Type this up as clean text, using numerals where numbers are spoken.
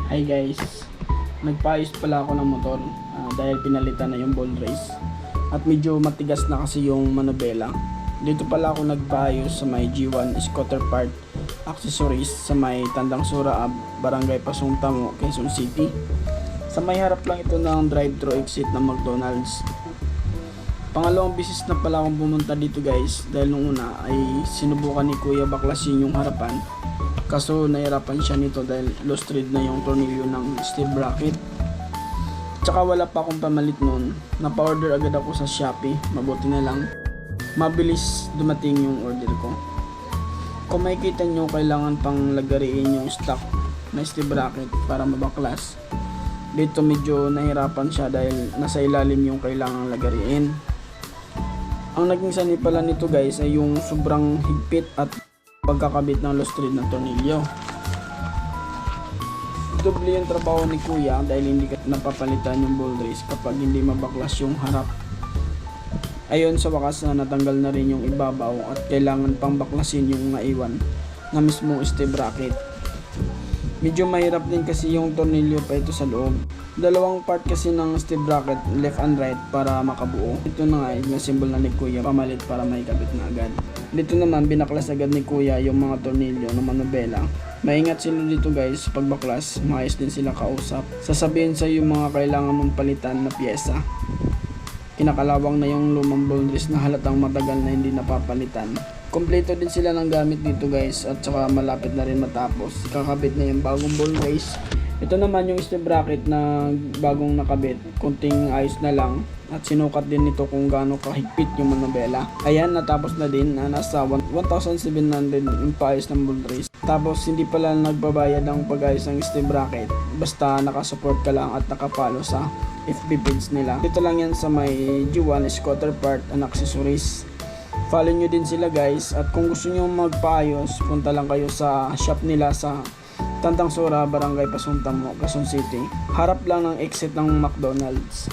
Hi guys, nagpaayos pala ako ng motor dahil pinalitan na yung ball race at medyo matigas na kasi yung manubela. Dito pala ako nagpaayos sa may G1 Scooter Part Accessories sa may Tandang Sura, Barangay Pasungtamo, Quezon City. Sa may harap lang ito ng drive-thru exit ng McDonald's. Pangalawang bisis na pala akong pumunta dito guys dahil nung una ay sinubukan ni Kuya baklasin yung harapan. Kaso nahirapan siya nito dahil lost thread na yung tornilyo ng steel bracket. Tsaka wala pa akong pamalit noon. Napa-order agad ako sa Shopee. Mabuti na lang mabilis dumating yung order ko. Kung makikita nyo, kailangan pang lagariin yung stock na steel bracket para mabaklas. Dito medyo nahirapan siya dahil nasa ilalim yung kailangang lagariin. Ang naging sanhi pala nito guys ay yung sobrang higpit at pagkakabit ng lost thread ng tornilyo. Doble yung trabaho ni Kuya dahil hindi napapalitan yung ball race kapag hindi mabaklas yung harap. Ayon sa wakas na natanggal na rin yung ibabaw at kailangan pang baklasin yung naiwan na mismong steel bracket. Medyo mahirap din kasi yung tornilyo pa ito sa loob. Dalawang part kasi ng steel bracket, left and right, para makabuo. Ito na nga yung symbol na ni Kuya, pamalit para may kabit na agad. Dito naman binaklas agad ni Kuya yung mga tornilyo ng manubela. Maingat sila dito guys, pag baklas, maayos din sila kausap. Sasabihin sa yung mga kailangan mong palitan na pyesa. Kinakalawang na yung lumang ball race na halatang matagal na hindi napapalitan. Kompleto din sila ng gamit dito guys at saka malapit na rin matapos. Kakabit na yung bagong ball race. Ito naman yung steel bracket na bagong nakabit. Kunting ayos na lang at sinukat din nito kung gaano kahigpit yung manubela. Ayan, natapos na din. Nasa 1,700 yung paayos ng ball race. Tapos hindi pala nagbabayad ang pag-ayos ng steel bracket. Basta nakasupport ka lang at nakapalo sa FB page nila. Dito lang yan sa may G1 Scooter Part and Accessories. Follow nyo din sila guys, at kung gusto nyo magpaayos, punta lang kayo sa shop nila sa Tandang Sura, Barangay Pasungtamo, Quezon City. Harap lang ng exit ng McDonald's.